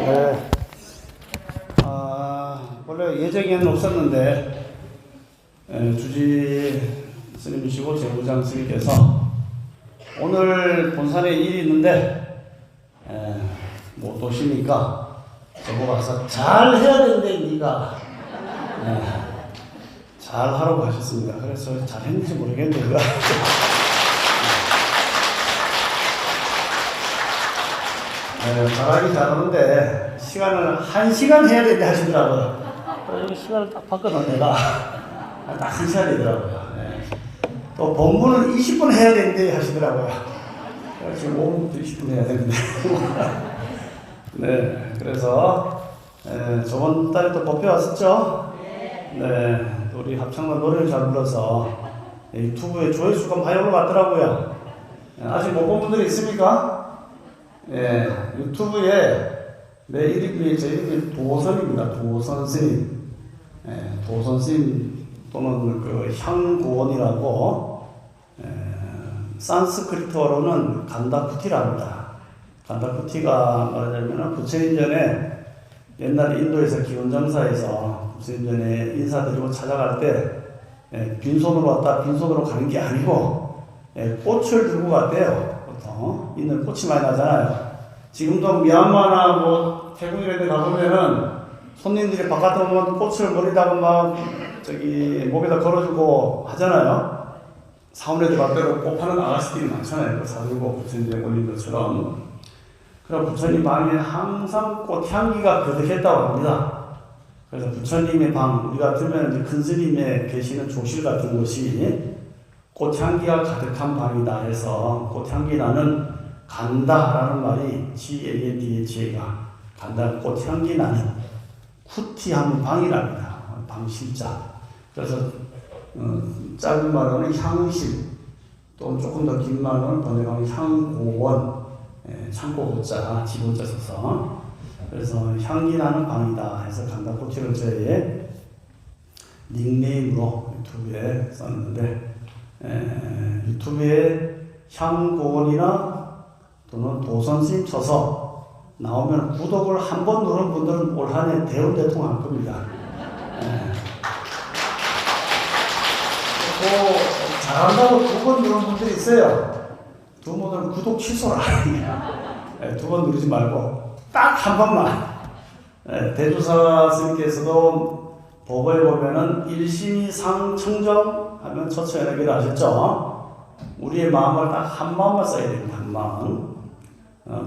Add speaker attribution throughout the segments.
Speaker 1: 네. 원래 예정에는 없었는데, 주지 스님이시고 제부장 스님께서 오늘 본산에 일이 있는데, 못 오시니까 저보고 와서 잘 해야 되는데, 네가 잘 하라고 하셨습니다. 그래서 잘 했는지 모르겠는데, 잘하긴 잘하는데 시간을 1시간 해야 된다 하시더라고요. 그래서 시간을 딱 봤거든 내가. 딱 1시간 되더라고요. 또 본문은 20분 해야 되는데 하시더라고요. 지금 5분부터 20분 해야 되는데. 네, 그래서 저번 달에 또 법회 왔었죠? 네, 우리 합창단 노래를 잘 불러서 유튜브에 조회수가 많이 올라갔더라고요. 아직 못 본 분들이 있습니까? 유튜브에 내 이름이, 제 이름이 도선입니다. 도선 스님. 도선 스님 또는 그 향고원이라고, 산스크리트어로는 간다쿠티라 합니다. 간다쿠티가 말하자면 부처님 전에 옛날 인도에서 기원정사에서 부처님 전에 인사드리고 찾아갈 때, 빈손으로 왔다 빈손으로 가는 게 아니고, 꽃을 들고 갔대요. 보통 있는 꽃이 많이 나잖아요. 지금도 미얀마나 뭐 태국 이런 데 가보면은 손님들이 바깥에 오면 꽃을 머리다가 막 목에다 걸어주고 하잖아요. 사원에 들어갈 꽃 파는 아가씨들이 많잖아요. 사들고 부처님에 올린 것처럼. 그럼 부처님 방에 항상 꽃향기가 그득했다고 합니다. 그래서 부처님의 방, 우리 같으면 이제 큰 스님의 계시는 조실 같은 곳이 꽃향기가 가득한 방이다 해서 꽃향기 나는 간다라는 말이 GANDH가 간다, 꽃향기 나는 쿠티한 방이랍니다. 방실자. 그래서 짧은 말로는 향실, 또 조금 더 긴 말로는 번역하면 향고원, 창고고자, 지고자 써서. 그래서 향기 나는 방이다 해서 간다 코티를 저의 닉네임으로 유튜브에 썼는데, 유튜브에 향고원이나 또는 도선스님 쳐서 나오면 구독을 한 번 누른 분들은 올 한 해 대운대통 할 겁니다. 또 잘한다고 2번 누른 분들이 있어요. 두 분은 구독 취소라. 2번 누르지 말고 딱 한 번만. 대주사 스님께서도 법에 보면은 1심 이상 청정 하면 처처연하기를 하셨죠. 우리의 마음을 딱 한 마음만 써야 됩니다. 한 마음.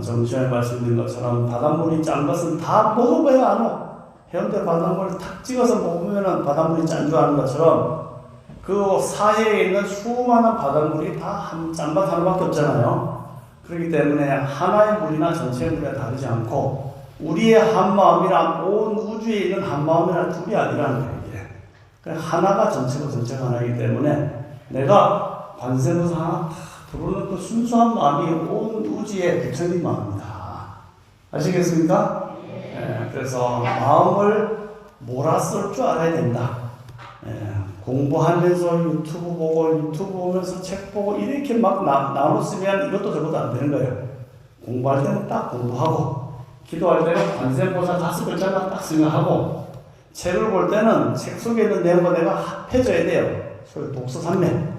Speaker 1: 정시에 말씀드린 것처럼 바닷물이 짠 것은 다 먹어봐야 알아. 해운대 바닷물을 탁 찍어서 먹으면 바닷물이 짠 줄 아는 것처럼 그 사해에 있는 수많은 바닷물이 다 한 짠맛 하나밖에 없잖아요. 그렇기 때문에 하나의 물이나 전체의 물이 다르지 않고 우리의 한 마음이란 온 우주에 있는 한 마음이란 둘이 아니라는 거예요. 하나가 전체고 전체가 하나이기 때문에 내가 관세음에서 하나 다 들어오는 그 순수한 마음이 온 우주의 부처님 마음이다. 아시겠습니까? 그래서 마음을 몰아쓸 줄 알아야 된다. 공부하면서 유튜브 보고 유튜브 보면서 책 보고 이렇게 막 나눠 쓰면 이것도 저것도 안 되는 거예요. 공부할 때는 딱 공부하고 기도할 때는 관세음보살 5글자만 딱 생각하고 책을 볼 때는 책 속에 있는 내용과 내가 합해져야 돼요. 소위 독서산매,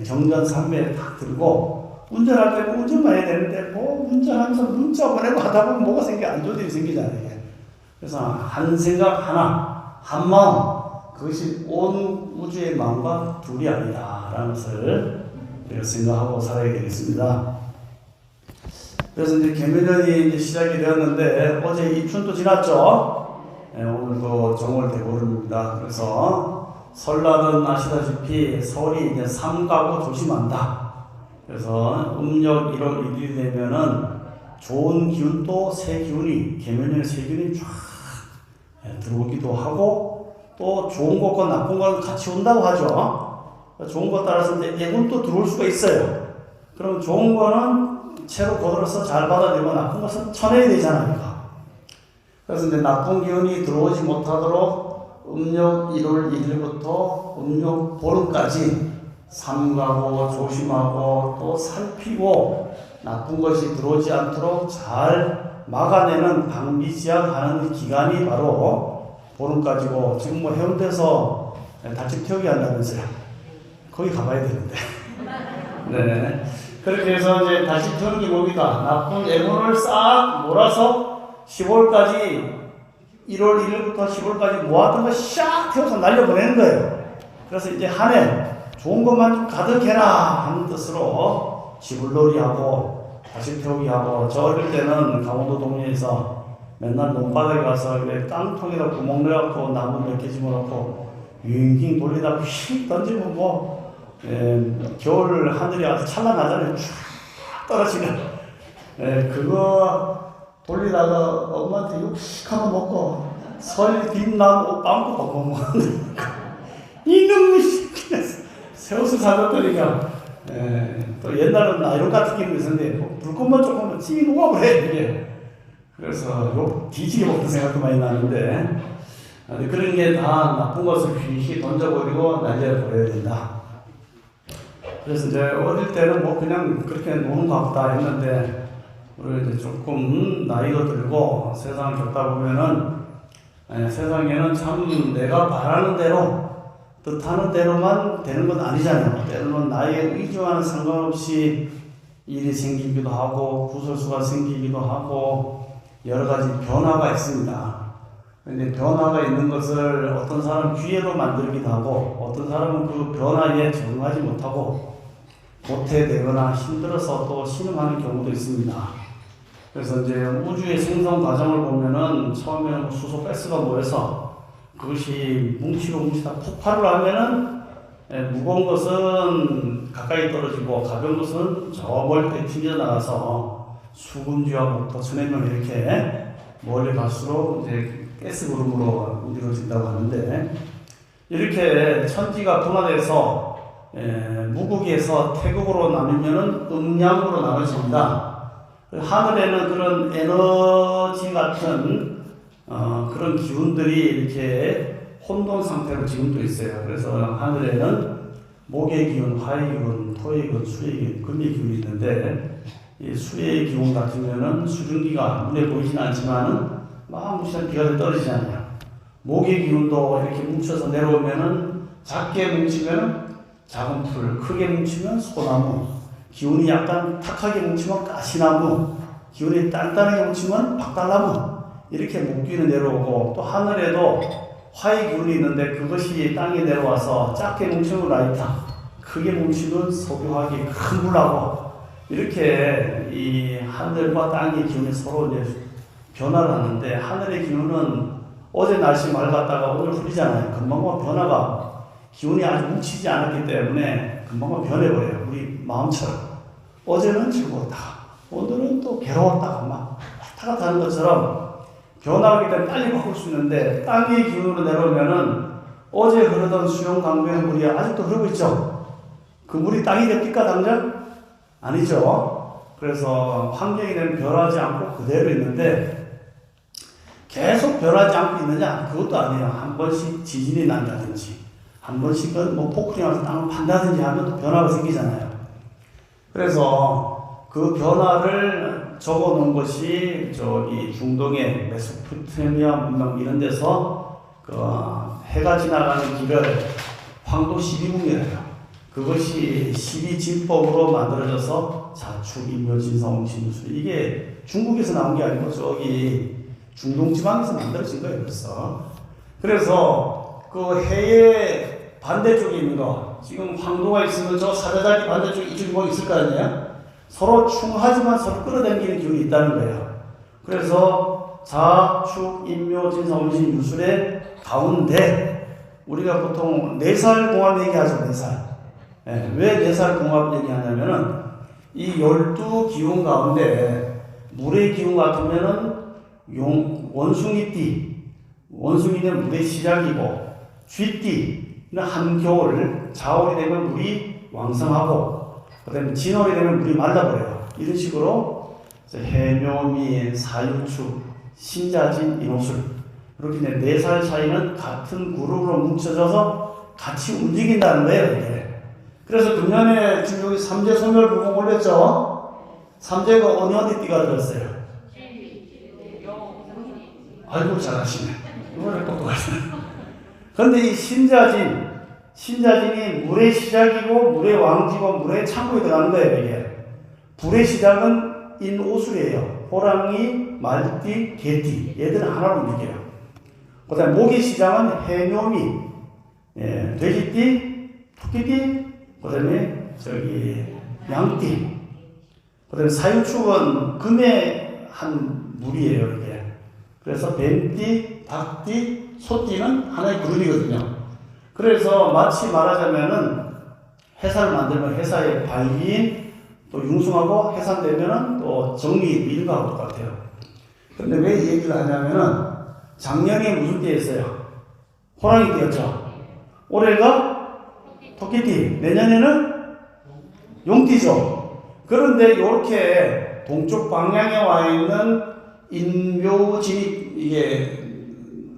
Speaker 1: 경전산매를 딱 들고 운전할 때는 운전만 해야 되는데 뭐 운전하면서 문자 보내고 하다 보면 뭐가 안 좋은 일이 생기잖아요. 이게. 그래서 한 생각 하나, 한 마음, 그것이 온 우주의 마음과 둘이 아니다라는 것을 우리가 생각하고 살아야 되겠습니다. 그래서 이제 계면년이 이제 시작이 되었는데 어제 입춘도 지났죠. 오늘도 정월 대보름입니다. 그래서 설날은 아시다시피 설이 이제 삼가고 조심한다. 그래서 음력 1월 1일이 되면은 좋은 기운도 새 기운이 계면년의 새 기운이 쫙 들어오기도 하고 또 좋은 것과 나쁜 건 같이 온다고 하죠. 좋은 것 따라서 이제 예군도 들어올 수가 있어요. 그럼 좋은 거는 채로 거들어서 잘 받아들이고 나쁜 것은 쳐내야 되잖아요. 그래서 이제 나쁜 기운이 들어오지 못하도록 음력 1월 1일부터 음력 보름까지 삼가고 조심하고 또 살피고 나쁜 것이 들어오지 않도록 잘 막아내는 방비지약하는 기간이 바로 보름까지고, 지금 뭐 해운대에서 달집 태우기 한다면서요. 거기 가봐야 되는데. 네. 그렇게 해서 이제 달집 태우는 게 뭡니까? 나쁜 애물을 싹 몰아서 10월까지, 1월 1일부터 10월까지 모았던 거 샥 태워서 날려보내는 거예요. 그래서 이제 한 해 좋은 것만 좀 가득해라 하는 뜻으로 지불놀이하고 달집 태우기하고, 저 어릴 때는 강원도 동네에서 맨날 논바닥에 가서 깡통에다 구멍 내갖고 나무 몇 개 집어넣고 윙윙 돌리다 휙 던지면 뭐 겨울 하늘이 아주 찬란하잖아요. 쫙 떨어지면 그거 돌리다가 엄마한테 육식 한번 먹고 설 뒷나무 빵꾸 먹고 먹는 이놈의 새 옷을 사줬더니까 또 옛날은 나이론 같은 게 있었는데 불꽃만 조금만 찌 녹아버려 이게. 그래서 뒤지게 먹던 생각도 많이 나는데, 그런 게 다 나쁜 것을 휘휘 던져버리고 날려버려야 된다. 그래서 이제 어릴 때는 뭐 그냥 그렇게 노는 것 같다 했는데, 우리 이제 조금 나이도 들고 세상을 겪다 보면은 세상에는 참 내가 바라는 대로 뜻하는 대로만 되는 건 아니잖아요. 때로는 나의 의지와는 상관없이 일이 생기기도 하고 구설수가 생기기도 하고 여러 가지 변화가 있습니다. 근데 변화가 있는 것을 어떤 사람은 기회로 만들기도 하고, 어떤 사람은 그 변화에 적응하지 못하고 도태되거나 힘들어서 또 신음하는 경우도 있습니다. 그래서 이제 우주의 생성 과정을 보면은 처음에는 수소 가스가 모여서 그것이 뭉치다 폭발을 하면은 무거운 것은 가까이 떨어지고 가벼운 것은 저 멀리 튕겨 나가서 수금지와 목토, 천해명 이렇게 멀리 갈수록 이제 가스 구름으로 이루어진다고 하는데, 이렇게 천지가 분화돼서 무극에서 태극으로 나누면은 음양으로 나눠집니다. 하늘에는 그런 에너지 같은 그런 기운들이 이렇게 혼돈 상태로 지금도 있어요. 그래서 하늘에는 목의 기운, 화의 기운, 토의 기운, 수의 기운, 금의 기운이 있는데, 이 수의 기운 같으면은 수증기가 눈에 보이진 않지만은 막 무시한 비가 떨어지잖아요. 목의 기운도 이렇게 뭉쳐서 내려오면은 작게 뭉치면 작은 풀, 크게 뭉치면 소나무, 기운이 약간 탁하게 뭉치면 가시나무, 기운이 단단하게 뭉치면 박달나무, 이렇게 목기운이 내려오고, 또 하늘에도 화의 기운이 있는데 그것이 땅에 내려와서 작게 뭉치면 라이타, 크게 뭉치면 석유화기, 큰 불나고, 이렇게 이 하늘과 땅의 기운이 서로 이제 변화를 하는데, 하늘의 기운은 어제 날씨 맑았다가 오늘 흐리잖아요. 금방 변화가, 기운이 아주 뭉치지 않았기 때문에 금방 변해버려요. 우리 마음처럼. 어제는 즐거웠다가 오늘은 또 괴로웠다가 막 왔다 갔다 하는 것처럼 변화하기 때문에 빨리 바꿀 수 있는데, 땅의 기운으로 내려오면은 어제 흐르던 수영 강변의 물이 아직도 흐르고 있죠. 그 물이 땅이 됩니까 당장? 아니죠. 그래서 환경이 되면 변하지 않고 그대로 있는데, 계속 변하지 않고 있느냐? 그것도 아니에요. 한 번씩 지진이 난다든지, 한 번씩은 뭐 폭풍이 와서 땅을 판다든지 하면 또 변화가 생기잖아요. 그래서 그 변화를 적어 놓은 것이 저기 중동의 메소포타미아 문명 이런 데서 그 해가 지나가는 길을 황도 12궁이래요. 그것이 12진법으로 만들어져서 자축, 인묘, 진성, 옹신유술, 이게 중국에서 나온 게 아니고 저기 중동 지방에서 만들어진 거예요. 그래서 그 해의 반대쪽에 있는 거, 지금 황도가 있으면 저 사자자리 반대쪽에 이쪽이 뭐 있을 거 아니에요? 서로 충하지만 서로 끌어당기는 기운이 있다는 거예요. 그래서 자축, 인묘, 진성, 옹신, 유술의 가운데 우리가 보통 4살 공합 얘기하죠. 4살. 왜 4살 공합 얘기하냐면은 이 12기운 가운데 물의 기운 같으면은 원숭이띠, 원숭이는 물의 시작이고, 쥐띠는 한겨울, 자월이 되면 물이 왕성하고, 그 다음에 진월이 되면 물이 말라버려요. 이런 식으로 해묘미, 사유축, 신자진, 인호술, 이렇게 4살 차이는 같은 그룹으로 뭉쳐져서 같이 움직인다는 거예요. 이게. 그래서 금년에 지금 여기 삼재 소멸 불공 올렸죠? 삼재가 어디 띠가 들었어요? 아이고, 잘하시네. 이거를 똑똑하시네. 그런데 이 신자진이 물의 시작이고, 물의 왕지고, 물의 창고에 들어가는 거예요, 이게. 불의 시작은 인오술이에요. 호랑이, 말띠, 개띠. 얘들은 하나로 움직여요. 그 다음에 목의 시작은 해묘미, 돼지띠, 토끼띠, 그 다음에 양띠. 그 다음에 사유축은 금의 한 물이에요, 이게. 그래서 뱀띠, 닭띠, 소띠는 하나의 그룹이거든요. 그래서 마치 말하자면은 해사를 만들면 해사의 발기인, 또 융숭하고 해산되면은 또 정리 일과하고 똑같아요. 근데 왜 이 얘기를 하냐면은 작년에 무슨 띠였어요? 호랑이 띠였죠. 올해가 토끼띠, 내년에는 용띠죠. 그런데 이렇게 동쪽 방향에 와 있는 인묘진이 이게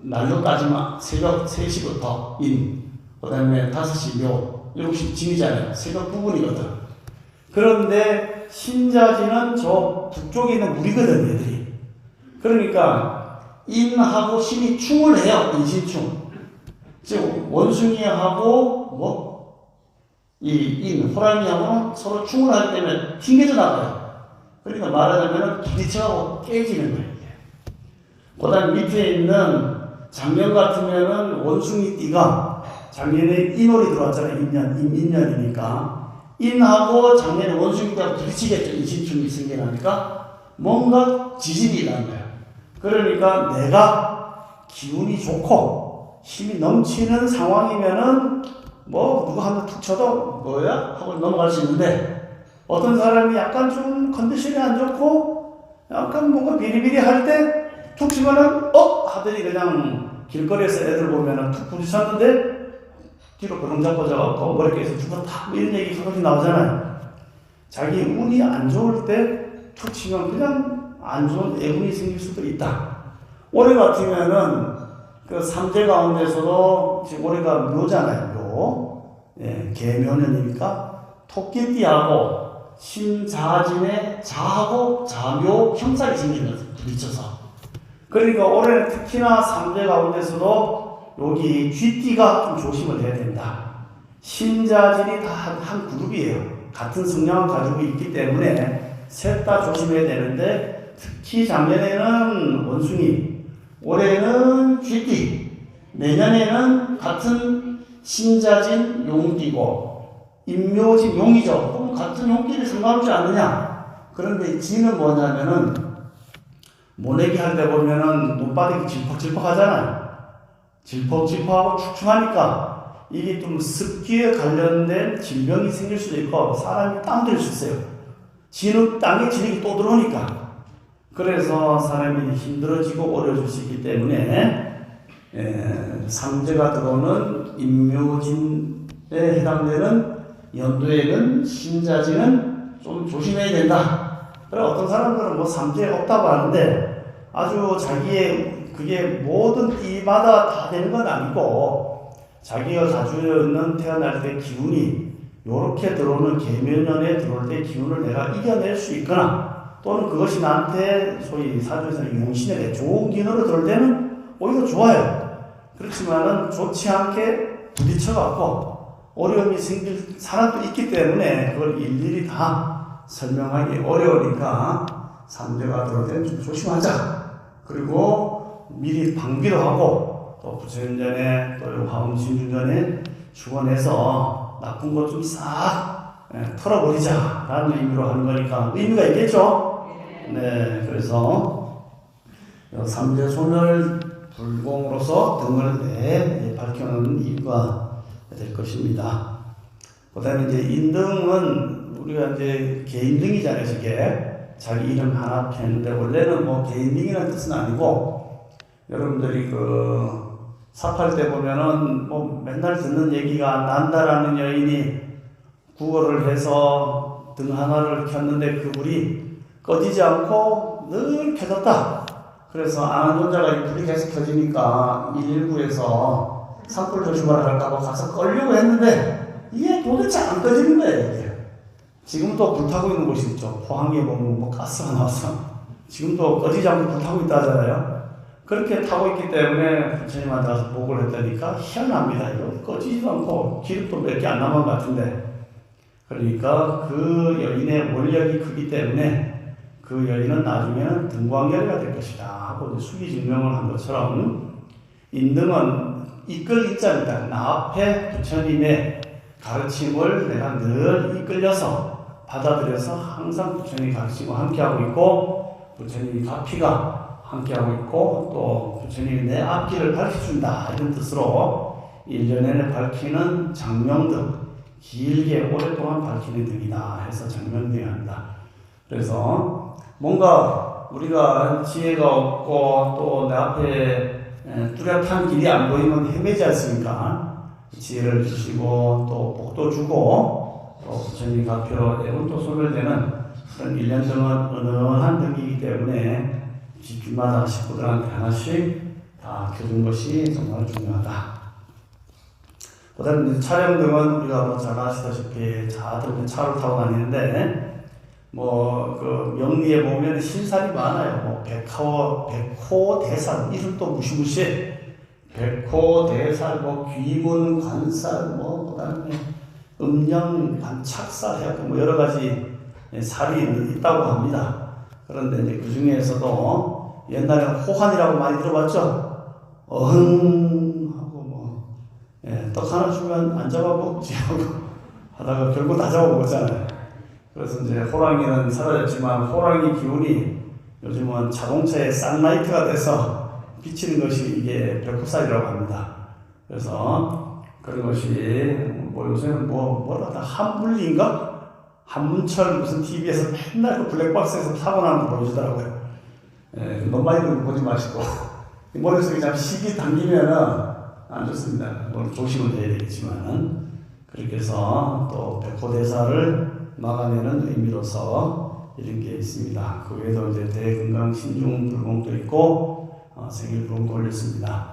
Speaker 1: 날로 따지면 새벽 3시부터 그 다음에 5시 묘, 7시 진이잖아요. 새벽 부분이거든. 그런데 신자진은 저 북쪽에 있는 물이거든, 얘들이. 그러니까 인하고 신이 충을 해요. 인신충. 즉 원숭이하고 호랑이하고는 서로 충을 하기 때문에 튕겨져 나가요. 그러니까 말하자면 부딪혀가고 깨지는 거예요. 그 다음에 밑에 있는 작년 같으면은 원숭이 띠가 작년에 인월이 들어왔잖아요. 인년이니까. 인하고 작년에 원숭이 띠하고 부딪히겠죠. 인신충이 생겨나니까 뭔가 지진이 일어난 거예요. 그러니까 내가 기운이 좋고 힘이 넘치는 상황이면은 누구 한번 툭 쳐도 뭐야? 하고 넘어갈 수 있는데 어떤 사람이 약간 좀 컨디션이 안 좋고 약간 뭔가 비리비리 할 때 툭 치면은 하더니 그냥 길거리에서 애들 보면은 툭 부딪혔는데 뒤로 그렁잡 꽂아갖고 머리께서 죽었다 이런 얘기 가끔씩 나오잖아요. 자기 운이 안 좋을 때 툭 치면 그냥 안 좋은 애운이 생길 수도 있다. 올해 같으면은 그 삼재 가운데서도 지금 올해가 묘잖아요. 개묘년이니까 토끼띠하고 신자진의 자하고 자묘 형살이 생기는 거죠. 부딪혀서. 그러니까 올해는 특히나 삼재 가운데서도 여기 쥐띠가 좀 조심을 해야 된다. 신자진이 다 한 그룹이에요. 같은 성향을 가지고 있기 때문에 셋 다 조심해야 되는데 특히 작년에는 원숭이, 올해는 쥐띠, 내년에는 같은 신자진 용띠고 인묘진 용이죠. 그럼 같은 용띠를 상관없지 않느냐? 그런데 진은 뭐냐면은 모내기 할 때 보면은 눈바닥이 질퍽질퍽 하잖아요. 질퍽질퍽하고 축축하니까 이게 좀 습기에 관련된 질병이 생길 수도 있고 사람이 땀들 수 있어요. 진흙 땅에 진흙이 또 들어오니까. 그래서 사람이 힘들어지고 어려워질 수 있기 때문에 상제가 들어오는 인묘진에 해당되는 연도에는 신자진은 좀 조심해야 된다. 그래 어떤 사람들은 삼재 없다고 하는데 아주 자기의 그게 모든 띠마다 다 되는 건 아니고 자기가 가지고 있는 태어날 때 기운이 요렇게 들어오는 계묘년에 들어올 때 기운을 내가 이겨낼 수 있거나 또는 그것이 나한테 소위 사주에서는 용신에게 좋은 기운으로 들어올 때는 오히려 좋아요. 그렇지만은 좋지 않게 부딪혀갖고 어려움이 생길 사람도 있기 때문에 그걸 일일이 다 설명하기 어려우니까 삼재가 들어올 때는 좀 조심하자. 그리고 미리 방비도 하고 또 부처연전에 또 화엄신중전에 축원해서 나쁜 것 좀 싹 털어버리자 라는 의미로 하는 거니까 의미가 있겠죠? 네, 그래서 삼재 소멸 불공으로서 등을 밝혀놓는 이유가 될 것입니다. 그 다음에 이제 인등은 우리가 이제 개인등이잖아요, 저게. 자기 이름 하나 폈는데 원래는 개인등이라는 뜻은 아니고 여러분들이 삽할 때 보면은 맨날 듣는 얘기가 난다라는 여인이 구걸을 해서 등 하나를 켰는데 그 불이 꺼지지 않고 늘 켜졌다. 그래서 아는 혼자가 불이 계속 켜지니까 119에서 산불 조심하라 할까봐 가서 끌려고 했는데 이게 도대체 안 꺼지는 거예요, 이게. 지금도 불타고 있는 곳이 있죠. 포항에 보면 가스가 나와서 지금도 꺼지지 않고 불타고 있다 하잖아요. 그렇게 타고 있기 때문에 부처님한테 가서 보고를 했다니까 희한합니다. 이거 꺼지지도 않고 기름도 몇 개 안 남은 것 같은데. 그러니까 그 여인의 원력이 크기 때문에 그 여인은 나중에는 등광결이가 될 것이다 하고 수기 증명을 한 것처럼 인등은 이끌 입자입니다. 나 앞에 부처님의 가르침을 내가 늘 이끌려서 받아들여서 항상 부처님이 가르치고 함께하고 있고 부처님이 가피가 함께하고 있고 또 부처님이 내 앞길을 밝혀준다 이런 뜻으로 1년 내내 밝히는 장명등 길게 오랫동안 밝히는 등이다 해서 장명등이 합니다. 그래서 뭔가 우리가 지혜가 없고 또 내 앞에 뚜렷한 길이 안 보이면 헤매지 않습니까? 지혜를 주시고 또 복도 주고 또 부처님 가피로 애운도 소멸되는 그런 1년 등은 은은한 등이기 때문에 집집마다 식구들한테 하나씩 다 켜준 것이 정말 중요하다. 그 다음에 차량 등은 우리가 뭐 잘 아시다시피 다들 차를 타고 다니는데 그 명리에 보면 신살이 많아요. 백호, 대살 이름도 무시무시해. 백호, 대살, 귀문, 관살, 그다음에 음령, 관착살 해갖고 여러 가지 살이 있다고 합니다. 그런데 이제 그 중에서도 옛날에는 호환이라고 많이 들어봤죠? 하고 떡 하나 주면 안 잡아먹지 하고 하다가 결국 다 잡아먹었잖아요. 그래서 이제 호랑이는 사라졌지만 호랑이 기운이 요즘은 자동차의 쌍라이트가 돼서 비치는 것이 이게 벽구살이라고 합니다. 그래서 그런 것이 요새는 뭐라다 한물리인가? 한문철 무슨 TV에서 맨날 그 블랙박스에서 사고 나는 거 보여주더라고요. 너무 많이 보지 마시고 머릿속에 잠 시기 당기면은 안 좋습니다. 조심은 해야 되겠지만 그렇게 해서 또 백호대사를 막아내는 의미로서 이런 게 있습니다. 그 외에도 이제 대건강 신중 불공도 있고 생일 불공도 올렸습니다.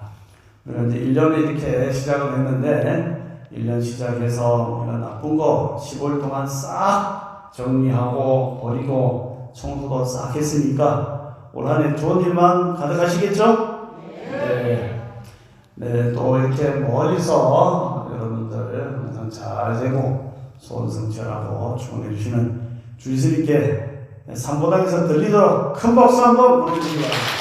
Speaker 1: 그리고 이제 1년에 이렇게 시작을 했는데 1년 시작해서 우리가 나쁜 거 15일 동안 싹 정리하고 버리고 청소도 싹 했으니까 올 한 해 좋은 일만 가득하시겠죠? 네, 또 이렇게 멀리서 여러분들 항상 잘 되고 소원 성취하라고 축원해 주시는 주의스님께 삼보당에서 들리도록 큰 박수 한번 보내주시기 바랍니다.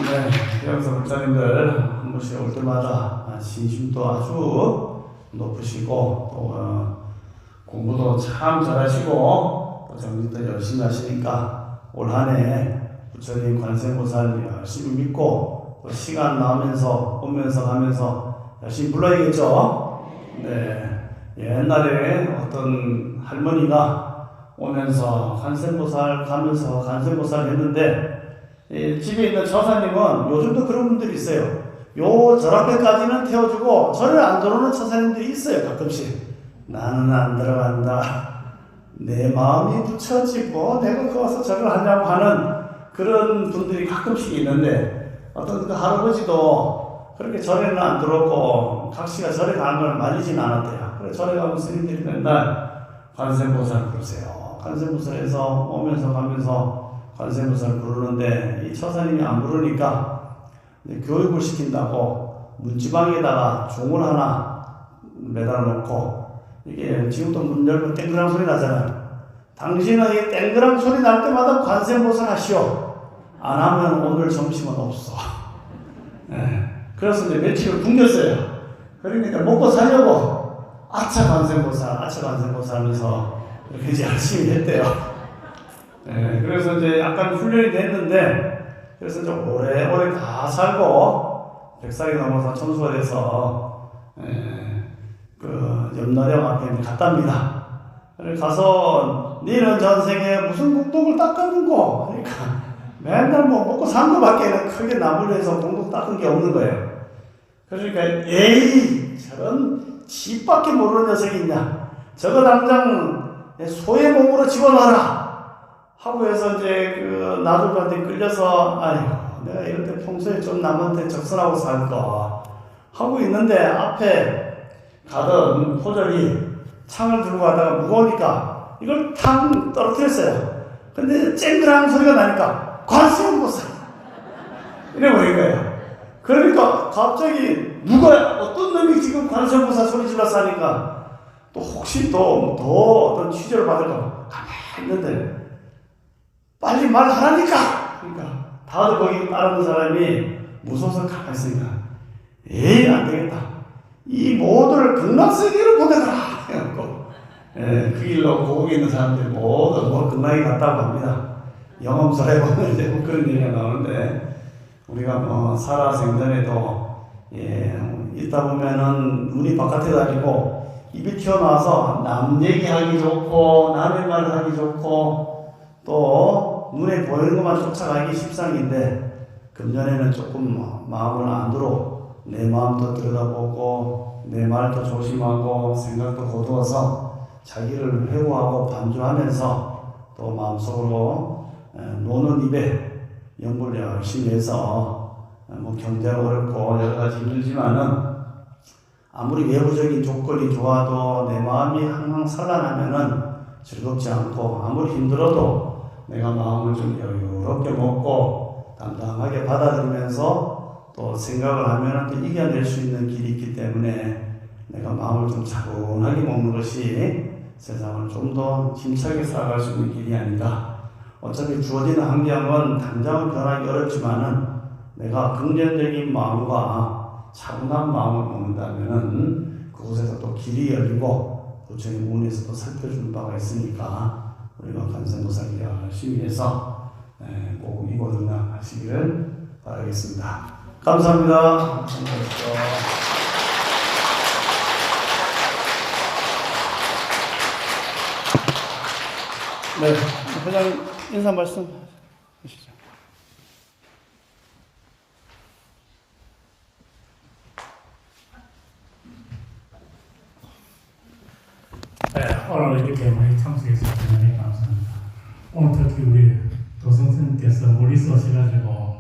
Speaker 1: 네, 영서 목사님들 한 번씩 올 때마다 신심도 아주 높으시고 또 공부도 참 잘하시고 또 정신도 열심히 하시니까 올 한 해 부처님 관세음보살 열심히 믿고 또 시간 나오면서 오면서 가면서 열심히 불러야겠죠. 네, 옛날에 어떤 할머니가 오면서 관세음보살 가면서 관세음보살 했는데 집에 있는 처사님은 요즘도 그런 분들이 있어요. 요 절앞에까지는 태워주고 절에 안 들어오는 처사님들이 있어요. 가끔씩 나는 안 들어간다. 내 마음이 부처지 내가 그 와서 절을 하냐고 하는 그런 분들이 가끔씩 있는데 어떤 그 할아버지도 그렇게 절에는 안 들어오고 각시가 절에 가는 걸 말리진 않았대요. 그래 절에 가면 스님들이 맨날 관세음보살 부르세요. 관세음보살에서 오면서 가면서 관세음보살 부르는데 이 처사님이 안 부르니까 교육을 시킨다고 문지방에다가 종을 하나 매달아 놓고 이게 지금도 문 열면 땡그랑 소리 나잖아요. 당신은 이 땡그랑 소리 날 때마다 관세음보살 하시오. 안 하면 오늘 점심은 없어. 네. 그래서 이제 며칠을 굶겼어요. 그러니까 먹고 살려고 아차 관세음보살 하면서 이렇게 이제 열심히 했대요. 네. 그래서 이제 약간 훈련이 됐는데 그래서 좀 오래오래 다 살고 100살이 넘어서 천수가 돼서 그 염라령 앞에 갔답니다. 가서 니는 전생에 무슨 공덕을 닦았는 거? 그러니까 맨날 먹고 산 거밖에 크게 나무를 해서 공덕 닦은 게 없는 거예요. 그러니까 에이 저런 집밖에 모르는 녀석이 있냐? 저거 당장 소의 몸으로 집어넣어라 하고 해서 이제 그 나들한테 끌려서 아이고 내가 이럴 때 평소에 좀 남한테 적선하고 살까 하고 있는데 앞에 가던 포졸이 창을 들고 가다가 무거우니까 이걸 탕 떨어뜨렸어요. 근데 쨍그랑 소리가 나니까 관세음보살 이래버린 거예요. 그러니까 갑자기 누가 어떤 놈이 지금 관세음보살 소리 질러서 하니까 또 혹시 또 더 어떤 취재를 받을까 가만히 있는데 빨리 말하라니까. 그러니까 다들 거기 따르는 사람이 무서워서 가만히 있으니까 에이 안 되겠다. 이 모두를 극락세계로 보내가라 해갖고 그 길로 고국에 있는 사람들이 모두 뭐 극락에 갔다고 합니다. 영험설에 보면 이제 뭐 그런 얘기가 나오는데 우리가 뭐 살아 생전에도 있다 보면은 눈이 바깥에 다니고 입이 튀어나와서 남 얘기하기 좋고 남의 말 하기 좋고 또 눈에 보이는 것만 쫓아가기 십상인데 금전에는 조금 마음을 안으로 내 마음도 들여다보고 내 말도 조심하고 생각도 거두어서 자기를 회고하고 반주하면서 또 마음속으로 노는 입에 연구를 열심히 해서 뭐 경제가 어렵고 여러 가지 힘들지만은 아무리 외부적인 조건이 좋아도 내 마음이 항상 산란하면은 즐겁지 않고 아무리 힘들어도 내가 마음을 좀 여유롭게 먹고 담담하게 받아들이면서 또 생각을 하면은 또 이겨낼 수 있는 길이 있기 때문에 내가 마음을 좀 차분하게 먹는 것이 세상을 좀 더 힘차게 살아갈 수 있는 길이 아닌가. 어차피 주어지는 환경은 당장은 변하기 어렵지만은 내가 긍정적인 마음과 차분한 마음을 먹는다면은 그곳에서 또 길이 열리고 부처님 문에서도 살펴주는 바가 있으니까 우리가 관세음보살이 열심히 해서 꼭 이곳을 하시기를 바라겠습니다. 감사합니다. 네, 회장님 인사 말씀 하시죠.
Speaker 2: 네, 오늘 이렇게 많이 참석해서 대단히 감사합니다. 오늘 특히 우리 도성스님께서 멀리서 오셔가지고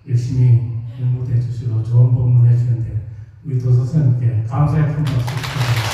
Speaker 2: 열심히 연구해 주시고 좋은 법문을 해주는데 우리 도성스님께 감사의 큰 박수 부탁드립니다.